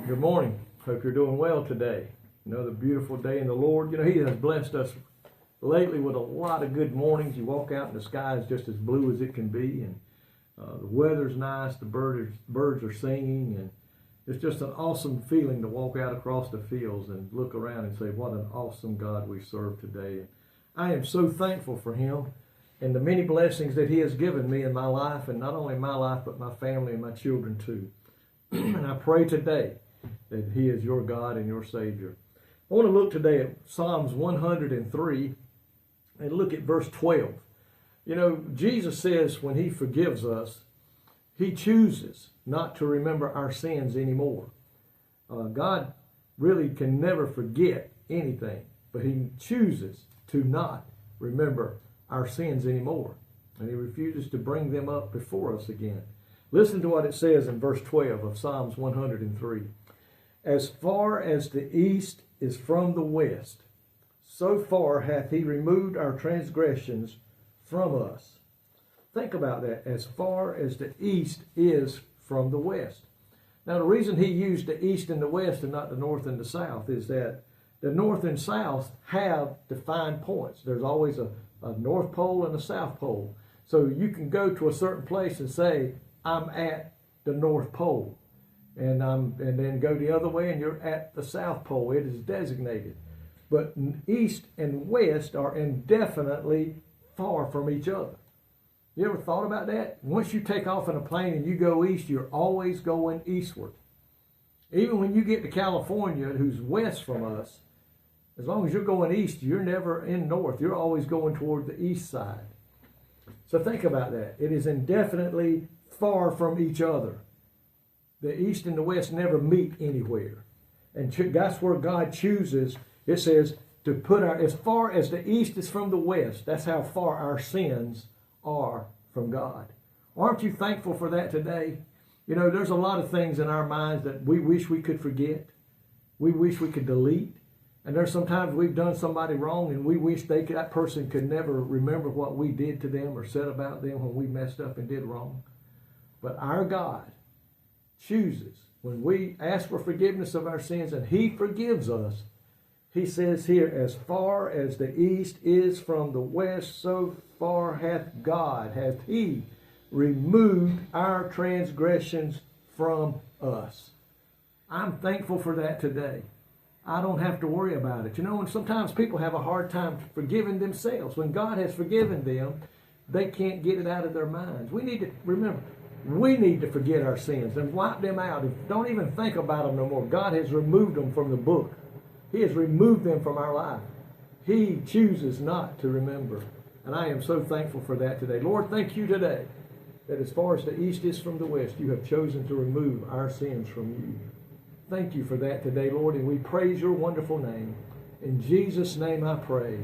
Good morning. Hope you're doing well today. Another beautiful day in the Lord. You know, He has blessed us lately with a lot of good mornings. You walk out and the sky is just as blue as it can be, and the weather's nice. The birds are singing, and it's just an awesome feeling to walk out across the fields and look around and say, what an awesome God we serve today. And I am so thankful for Him and the many blessings that He has given me in my life, and not only my life, but my family and my children too. And I pray today that He is your God and your Savior. I want to look today at Psalms 103 and look at verse 12. You know, Jesus says when He forgives us, He chooses not to remember our sins anymore. God really can never forget anything, but He chooses to not remember our sins anymore. And He refuses to bring them up before us again. Listen to what it says in verse 12 of Psalms 103. As far as the east is from the west, so far hath He removed our transgressions from us. Think about that. As far as the east is from the west. Now, the reason He used the east and the west and not the north and the south is that the north and south have defined points. There's always a north pole and a south pole. So you can go to a certain place and say, I'm at the North Pole. And then go the other way and you're at the South Pole. It is designated. But east and west are indefinitely far from each other. You ever thought about that? Once you take off in a plane and you go east, you're always going eastward. Even when you get to California, who's west from us, as long as you're going east, you're never in north. You're always going toward the east side. So think about that. It is indefinitely far from each other. The east and the west never meet anywhere. And that's where God chooses, it says, to put as far as the east is from the west, that's how far our sins are from God. Aren't you thankful for that today? You know, there's a lot of things in our minds that we wish we could forget. We wish we could delete. And there's sometimes we've done somebody wrong and we wish that person could never remember what we did to them or said about them when we messed up and did wrong. But our God chooses, when we ask for forgiveness of our sins and He forgives us, He says here, as far as the east is from the west, so far hath He removed our transgressions from us. I'm thankful for that today. I don't have to worry about it. You know, and sometimes people have a hard time forgiving themselves. When God has forgiven them, they can't get it out of their minds. We need to remember, we need to forget our sins and wipe them out. Don't even think about them no more. God has removed them from the book. He has removed them from our life. He chooses not to remember. And I am so thankful for that today. Lord, thank you today that as far as the east is from the west, you have chosen to remove our sins from you. Thank you for that today, Lord, and we praise your wonderful name. In Jesus' name I pray.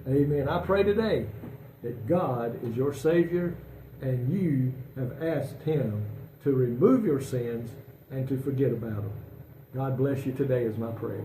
Amen. I pray today that God is your Savior and you have asked Him to remove your sins and to forget about them. God bless you today is my prayer.